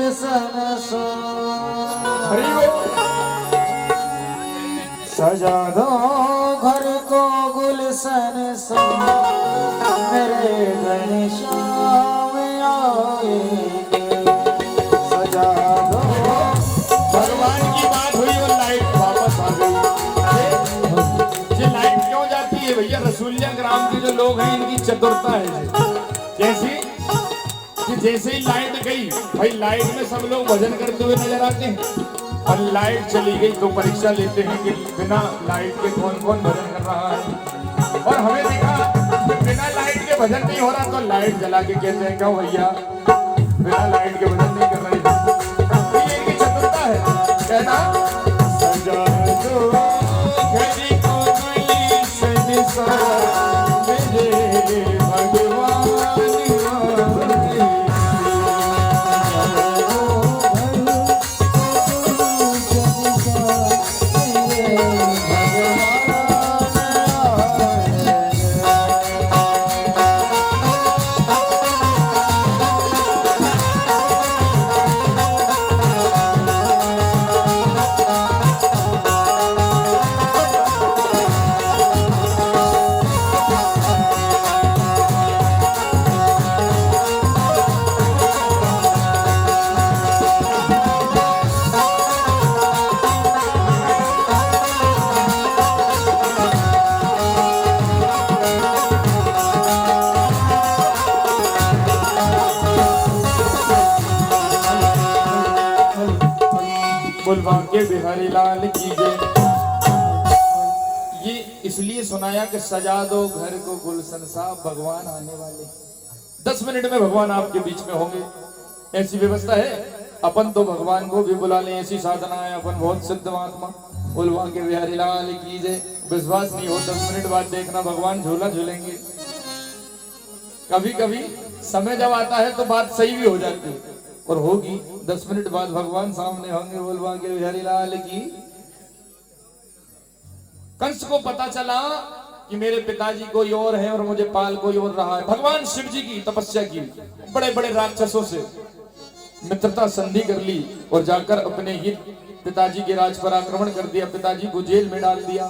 गुलशन सो सजा दो घर को गुलशन सो मेरे घनश्याम आएंगे। सजा दो। भगवान की बात हुई और लाइट वापस आ गई। ये लाइट क्यों जाती है भैया? रसूलिया ग्राम के जो लोग हैं इनकी चतुरता है। कैसी कि जैसे ही लाइट गई, भाई लाइट में सब लोग भजन करते हुए नजर आते हैं, और लाइट चली गई तो परीक्षा लेते हैं कि बिना लाइट के कौन कौन भजन कर रहा है। और हमें देखा कि बिना लाइट के भजन नहीं हो रहा तो लाइट जला के कहते हैं क्यों भैया बिना लाइट के भजन नहीं कर रहे। ये इनकी चतुरता है। कहना सजा दो घर को गुलशन सो मेरे भगवान के बिहारी लाल की जय। ये इसलिए सुनाया कि सजा दो घर को गुलशन सा, भगवान आने वाले 10 मिनट में भगवान आपके बीच में होंगे। ऐसी व्यवस्था है। अपन तो भगवान को भी बुला लें, ऐसी साधना है। अपन बहुत सिद्ध महात्मा। बुलवा के बिहारी लाल की जय। विश्वास नहीं हो 10 मिनट बाद देखना भगवान झूला झूलेंगे। कभी कभी समय जब आता है तो बात सही भी हो जाती है और होगी। 10 मिनट बाद भगवान सामने होंगे। बोलवा के बिहारी लाल की। कंस को पता चला कि मेरे पिताजी कोई और है और मुझे पाल कोई और रहा है। भगवान शिव जी की तपस्या की, बड़े बड़े राक्षसों से मित्रता संधि कर ली और जाकर अपने ही पिताजी के राज पर आक्रमण कर दिया। पिताजी को जेल में डाल दिया।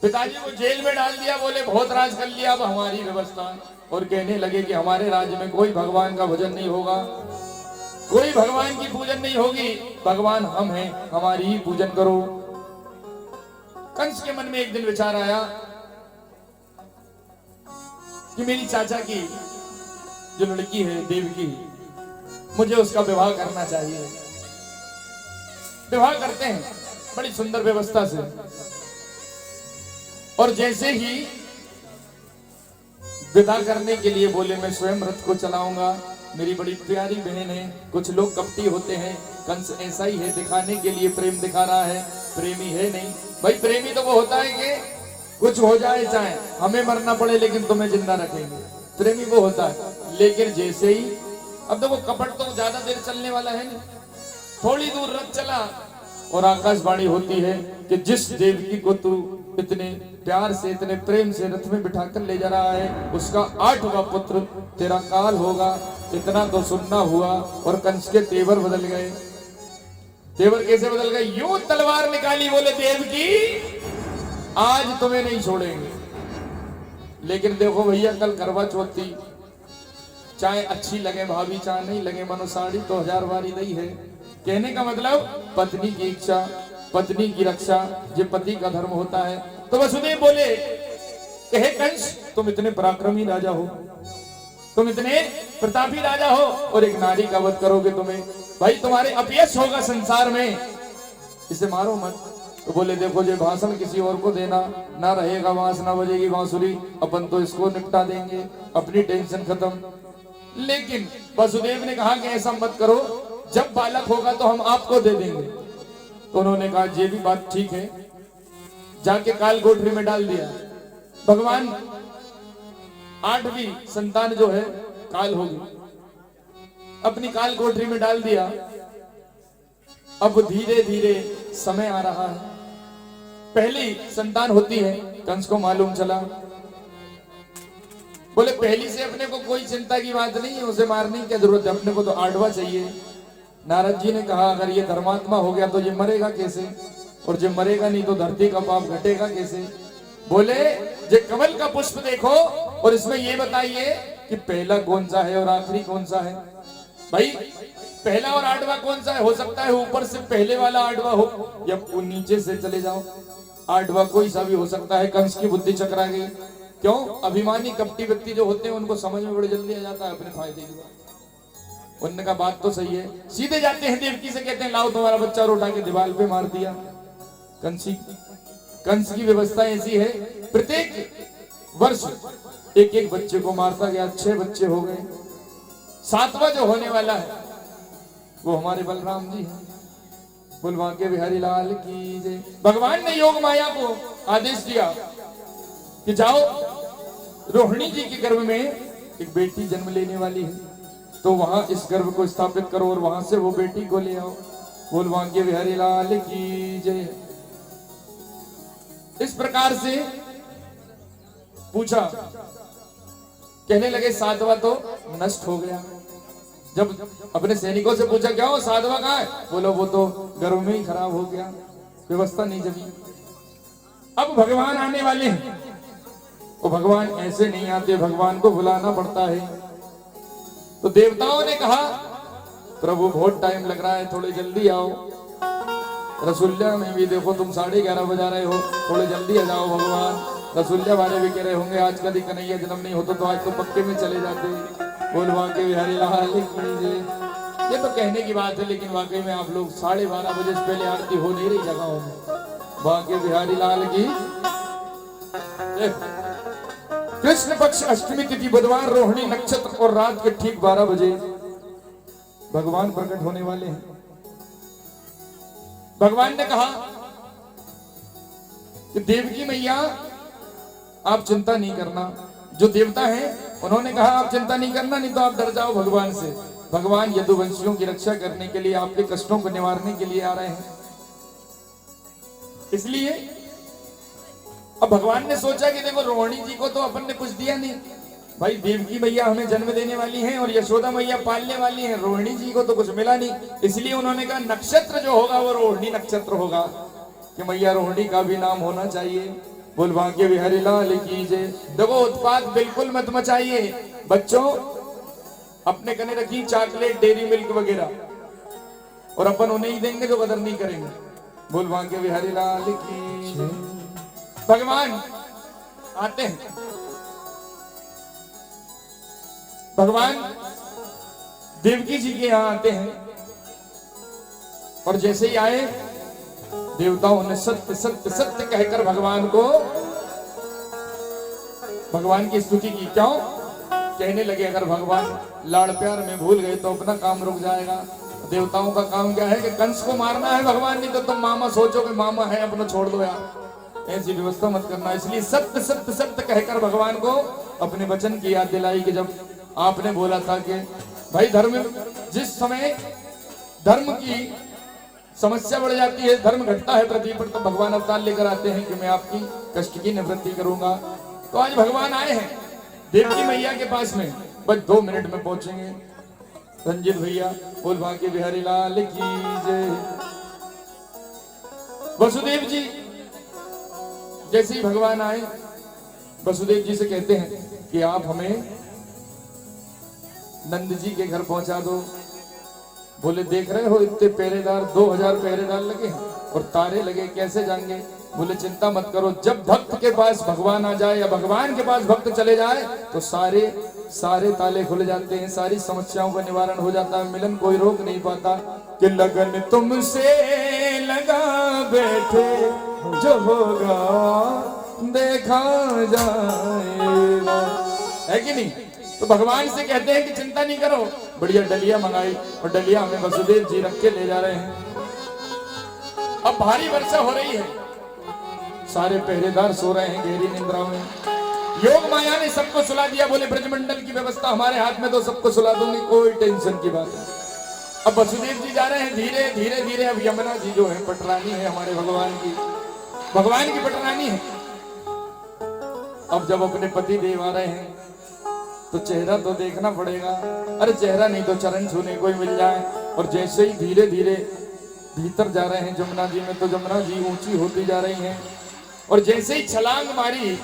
पिताजी को जेल में डाल दिया। बोले बहुत राज कर लिया, अब हमारी व्यवस्था। और कहने लगे कि हमारे राज्य में कोई भगवान का भजन नहीं होगा, कोई भगवान की पूजन नहीं होगी। भगवान हम हैं, हमारी ही पूजन करो। कंस के मन में एक दिन विचार आया कि मेरी चाचा की जो लड़की है देवकी, मुझे उसका विवाह करना चाहिए। विवाह करते हैं बड़ी सुंदर व्यवस्था से। और जैसे ही विदा करने के लिए बोले मैं स्वयं रथ को चलाऊंगा, मेरी बड़ी प्यारी बहन है। कुछ लोग कपटी होते हैं, कंस ऐसा ही है, दिखाने के लिए प्रेम दिखा रहा है, प्रेमी है नहीं। भाई प्रेमी तो वो होता है कि कुछ हो जाए चाहे हमें मरना पड़े लेकिन तुम्हें जिंदा रखेंगे, प्रेमी वो होता है। लेकिन जैसे ही अब देखो कपट तो ज्यादा देर चलने वाला है नहीं, थोड़ी दूर रथ चला और आकाशवाणी होती है कि जिस देवकी को तू इतने प्यार से इतने प्रेम से रथ में बिठाकर ले जा रहा है उसका 8वां पुत्र तेरा काल होगा। इतना तो सुनना हुआ और कंस के तेवर बदल गए। तेवर कैसे बदल गए? यूं तलवार निकाली, बोले देवकी आज तुम्हें नहीं छोड़ेंगे। लेकिन देखो भैया कल करवा चौथ थी, चाहे अच्छी लगे भाभी चाहे नहीं लगे मनुसाड़ी तो 1000 बारी नहीं है। कहने का मतलब पत्नी की इच्छा, पत्नी की रक्षा, ये पति का धर्म होता है। तो वसुदेव बोले कहे कंस तुम इतने पराक्रमी राजा हो, तुम इतने प्रतापी राजा हो और एक नारी का वध करोगे तुम्हें, भाई तुम्हारे अपयश होगा संसार में, इसे मारो मत। तो बोले देखो ये भाषण किसी और को देना, ना रहेगा बांस ना बजेगी बांसुरी, अपन तो इसको निपटा देंगे, अपनी टेंशन खत्म। लेकिन वसुदेव ने कहा कि ऐसा मत करो, जब बालक होगा तो हम आपको दे देंगे। तो उन्होंने कहा ये भी बात ठीक है। जाके काल कोठरी में डाल दिया। भगवान 8वीं संतान जो है काल होगी, अपनी काल कोठरी में डाल दिया। अब धीरे धीरे समय आ रहा है। पहली संतान होती है, कंस को मालूम चला। बोले पहली से अपने को कोई चिंता की बात नहीं है, उसे मारने की क्या जरूरत है, अपने को तो 8वां चाहिए। नारद जी ने कहा अगर ये धर्मात्मा हो गया तो ये मरेगा कैसे, और जब मरेगा नहीं तो धरती का पाप घटेगा कैसे। बोले जे कमल का पुष्प देखो और इसमें ये बताइए कि पहला कौन सा है और आखिरी कौन सा है। भाई पहला और आठवां कौन सा है, हो सकता है ऊपर से पहले वाला आठवां हो या नीचे से चले जाओ, आठवां कोई सा भी हो सकता है। कंस की बुद्धि चकरा गई। क्यों? अभिमानी कपटी व्यक्ति जो होते हैं उनको समझ में बड़े जल्दी आ जाता है अपने फायदे की बात। उनने कहा बात तो सही है, सीधे जाते हैं देवकी से कहते हैं लाओ तुम्हारा बच्चा, और उठा के दीवार पे मार दिया। कंस की व्यवस्था ऐसी है, प्रत्येक वर्ष एक एक बच्चे को मारता गया, 6 बच्चे हो गए। 7वां जो होने वाला है वो हमारे बलराम जी हैं। बुलवा के बिहारी लाल की जय। भगवान ने योग माया को आदेश दिया कि जाओ रोहिणी जी के गर्भ में एक बेटी जन्म लेने वाली है, तो वहां इस गर्भ को स्थापित करो और वहां से वो बेटी को ले आओ। बुलवा के बिहारी लाल की जय। इस प्रकार से पूछा, कहने लगे 7वां तो नष्ट हो गया। जब अपने सैनिकों से पूछा क्या हो 7वां कहां है, बोलो वो तो गर्भ में ही खराब हो गया, व्यवस्था नहीं जमी। अब भगवान आने वाले हैं, तो भगवान ऐसे नहीं आते, भगवान को बुलाना पड़ता है। तो देवताओं ने कहा प्रभु बहुत टाइम लग रहा है, थोड़े जल्दी आओ। रसुल्ला में भी देखो तुम 11:30 बजा रहे हो, थोड़े जल्दी आ जाओ भगवान। रसुल्ला वाले भी कह रहे होंगे आज का दिन कन्हैया जन्म नहीं होता तो आज तो पक्के में चले जाते। बोलवा के बिहारी लाल की जय। ये तो कहने की बात है, लेकिन वाकई में आप लोग 12:30 बजे से पहले आरती हो नहीं रही जगहों में। बाके बिहारी लाल की। कृष्ण पक्ष अष्टमी तिथि बुधवार रोहिणी नक्षत्र और रात के ठीक 12 बजे भगवान प्रकट होने वाले हैं। भगवान ने कहा कि देवकी मैया आप चिंता नहीं करना। जो देवता हैं उन्होंने कहा आप चिंता नहीं करना, नहीं तो आप डर जाओ भगवान से। भगवान यदुवंशियों की रक्षा करने के लिए, आपके कष्टों को निवारने के लिए आ रहे हैं। इसलिए अब भगवान ने सोचा कि देखो रोहिणी जी को तो अपन ने कुछ दिया नहीं, भाई देवकी मैया हमें जन्म देने वाली हैं और यशोदा मैया पालने वाली हैं, रोहिणी जी को तो कुछ मिला नहीं। इसलिए उन्होंने कहा नक्षत्र जो होगा वो रोहिणी नक्षत्र होगा, कि मैया रोहिणी का भी नाम होना चाहिए। बोलवा के बिहारी लाल की जय। देखो उत्पाद बिल्कुल मत मचाइए बच्चों, अपने कने रखी चॉकलेट डेयरी मिल्क वगैरह, और अपन उन्हें ही देंगे जो कदर नहीं करेंगे। बोलवा के बिहारी लाल की जय। भगवान आते हैं, भगवान देवकी जी के यहां आते हैं, और जैसे ही आए देवताओं ने सत्य सत्य सत्य कहकर भगवान की स्तुति की। क्यों? कहने लगे अगर भगवान लाड़ प्यार में भूल गए तो अपना काम रुक जाएगा। देवताओं का काम क्या है कि कंस को मारना है भगवान, नहीं तो तुम मामा सोचो कि मामा है अपना छोड़ दो यार, ऐसी व्यवस्था मत करना। इसलिए सत्य सत्य सत्य कहकर भगवान को अपने वचन की याद दिलाई कि जब आपने बोला था कि भाई धर्म, जिस समय धर्म की समस्या बढ़ जाती है, धर्म घटता है पृथ्वी पर, तो भगवान अवतार लेकर आते हैं कि मैं आपकी कष्ट की निवृत्ति करूंगा। तो आज भगवान आए हैं देवकी मैया के पास में, बस 2 मिनट में पहुंचेंगे। रंजित भैया बोल भाग्य बिहारी लाल की जय। वसुदेव जी जैसे ही भगवान आए, वसुदेव जी से कहते हैं कि आप हमें नंद जी के घर पहुंचा दो। बोले देख रहे हो इतने पहरेदार, 2000 पहरेदार लगे हैं और तारे लगे, कैसे जाएंगे? बोले चिंता मत करो, जब भक्त के पास भगवान आ जाए या भगवान के पास भक्त चले जाए तो सारे ताले खुल जाते हैं, सारी समस्याओं का निवारण हो जाता है, मिलन कोई रोक नहीं पाता। कि लगन तुमसे लगा बैठे जो होगा देखा जाएगा, है कि नहीं? तो भगवान से कहते हैं कि चिंता नहीं करो, बढ़िया डलिया मंगाई और डलिया हमें वसुदेव जी रख के ले जा रहे हैं। अब भारी वर्षा हो रही है, सारे पहरेदार सो रहे हैं गहरी निद्रा में। योग माया ने सबको सुला दिया, बोले ब्रजमंडल की व्यवस्था हमारे हाथ में, तो सबको सुला दूंगी, कोई टेंशन की बात है। अब वसुदेव जी जा रहे हैं धीरे धीरे धीरे। अब यमुना जी जो है पटरानी है हमारे भगवान की पटरानी है। अब जब अपने पति देव आ रहे हैं तो चेहरा तो देखना पड़ेगा, अरे चेहरा नहीं तो चरण छूने कोई मिल जाए। और जैसे ही धीरे धीरे भीतर जा रहे हैं जमुना जी में, तो जमुना जी ऊंची होती जा रही हैं। और जैसे ही छलांग मारी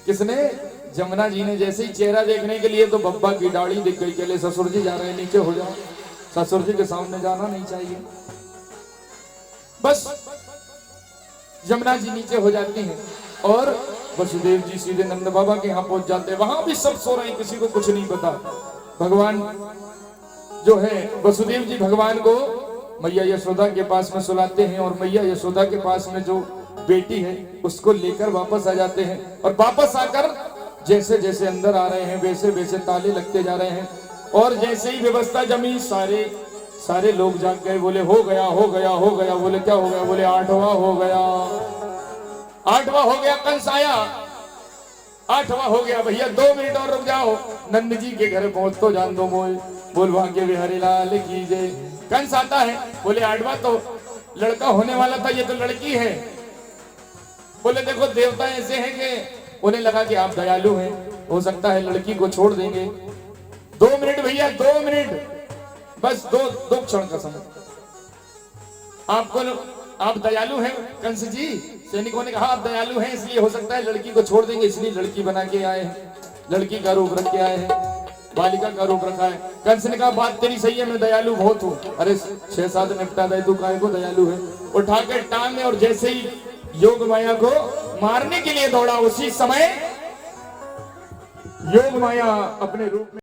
किसने, जमुना जी ने, जैसे ही चेहरा देखने के लिए तो बब्बा की दाढ़ी दिख गई। चले ससुर जी जा रहे हैं, नीचे हो जाओ, ससुर जी के सामने जाना नहीं चाहिए। बस जमुना जी नीचे हो जाती हैं और वसुदेव जी सीधे नंद बाबा के यहाँ पहुंच जाते हैं। वहां भी सब सो रहे हैं, किसी को कुछ नहीं पता। भगवान जो है वसुदेव जी भगवान को मैया यशोदा के पास में सुलाते हैं और मैया यशोदा के पास में जो बेटी है उसको लेकर वापस आ जाते हैं। और वापस आकर जैसे जैसे अंदर आ रहे हैं वैसे वैसे ताले लगते जा रहे हैं। और जैसे ही व्यवस्था जमी, सारे लोग जाग गए। बोले हो गया हो गया हो गया। बोले क्या हो गया? बोले 8वां हो गया, 8वां हो गया। कंस आया, 8वां हो गया। भैया 2 मिनट और रुक जाओ, नंद जी के घर पहुंच तो जान दो मोल। बोल भाग्य बिहारी लाल की जय। कंस आता है, बोले 8वां तो लड़का होने वाला था, ये तो लड़की है। बोले देखो देवता ऐसे हैं कि उन्हें लगा कि आप दयालु हैं, हो सकता है लड़की को छोड़ देंगे। 2 मिनट भैया, 2 मिनट, बस दो क्षण का समय। आप दयालु हैं कंस जी। सैनिकों ने कहा आप दयालु हैं इसलिए हो सकता है लड़की को छोड़ देंगे, इसलिए लड़की बना के आए हैं, लड़की का रूप रख के आए हैं, बालिका का रूप रखा है। कंस ने कहा बात तेरी सही है, मैं दयालु बहुत हूँ। अरे 6-7 निपटा दे, तू काहे को दयालु है? उठा के टांग में, और जैसे ही योग माया को मारने के लिए दौड़ा, उसी समय योग माया अपने रूप में